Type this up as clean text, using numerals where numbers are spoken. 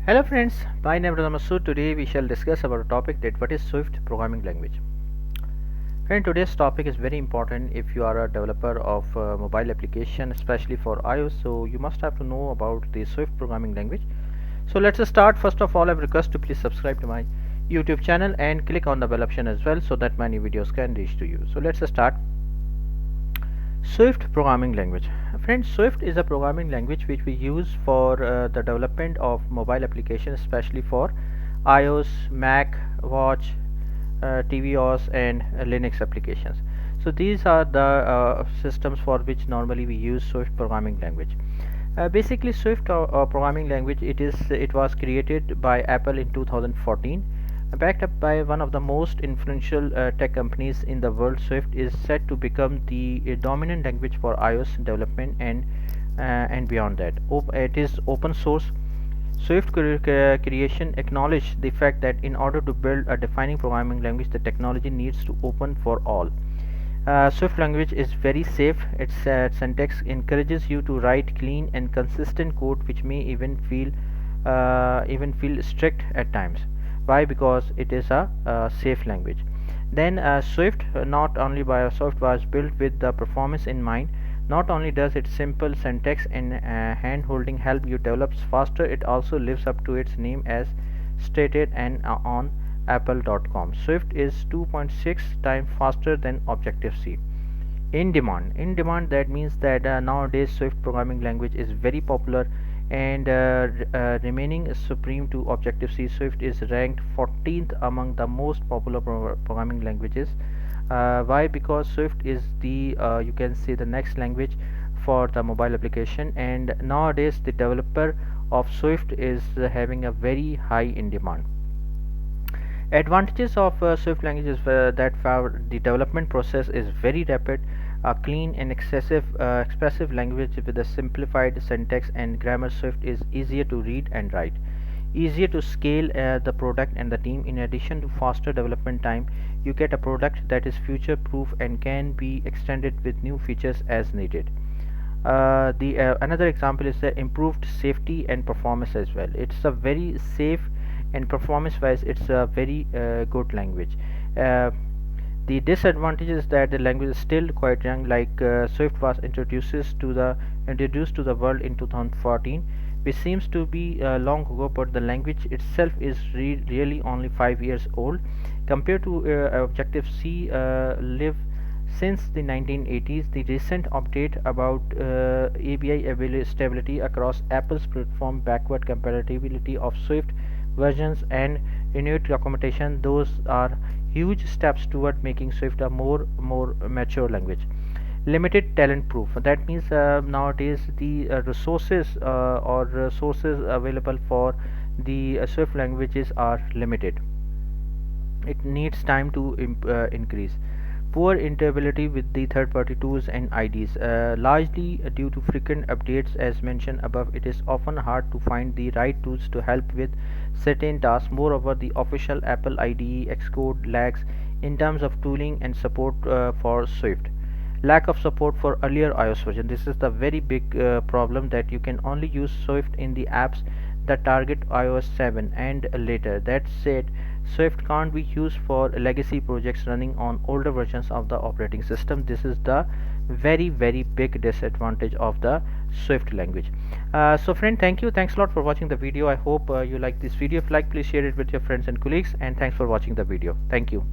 Hello friends, my name is Masood. Today we shall discuss about a topic that what is Swift programming language. Friend, today's topic is very important if you are a developer of mobile application, especially for iOS. So you must have to know about the Swift programming language. So let's start. First of all, I request to please subscribe to my YouTube channel and click on the bell option as well so that my new videos can reach to you. So let's start. Swift programming language. Friends, Swift is a programming language which we use for the development of mobile applications, especially for iOS, Mac, Watch, tvOS, and Linux applications. So these are the systems for which normally we use Swift programming language. Basically, Swift programming language it was created by Apple in 2014, backed up by one of the most influential tech companies in the world. Swift is set to become the dominant language for iOS development and beyond that. It is open source. Swift creation acknowledged the fact that in order to build a defining programming language, the technology needs to open for all. Swift language is very safe. Its syntax encourages you to write clean and consistent code, which may even feel strict at times. Why? Because it is a safe language. Then Swift, not only Microsoft, was built with the performance in mind. Not only does its simple syntax and hand-holding help you develop faster, it also lives up to its name as stated and on apple.com. Swift is 2.6 times faster than Objective-C. In demand, that means that nowadays Swift programming language is very popular and remaining supreme to Objective-C. Swift is ranked 14th among the most popular programming languages. Why? Because Swift is the you can say the next language for the mobile application, and nowadays the developer of Swift is having a very high in demand. Advantages of Swift language is that the development process is very rapid, clean and expressive language with a simplified syntax and grammar. Swift is easier to read and write, easier to scale the product and the team. In addition to faster development time, you get a product that is future proof and can be extended with new features as needed. The Another example is the improved safety and performance as well. It's a very safe and performance wise it's a very good language. The disadvantage is that the language is still quite young. Swift was introduced to the world in 2014, which seems to be long ago, but the language itself is really only 5 years old compared to Objective C. Live since the 1980s. The recent update about ABI stability across Apple's platform, backward compatibility of Swift versions, and renewed documentation, those are huge steps toward making Swift a more mature language. Limited talent proof. That means nowadays the resources available for the Swift languages are limited. It needs time to increase. Poor interoperability with the third-party tools and IDs, largely due to frequent updates as mentioned above. It is often hard to find the right tools to help with certain tasks. Moreover, the official Apple IDE Xcode lags in terms of tooling and support for Swift. Lack of support for earlier iOS version. This is the very big problem, that you can only use Swift in the apps that target iOS 7 and later. That said, Swift can't be used for legacy projects running on older versions of the operating system. This is the very big disadvantage of the Swift language. So friend, thanks a lot for watching the video. I hope you like this video. If you like, please share it with your friends and colleagues, and thanks for watching the video. Thank you.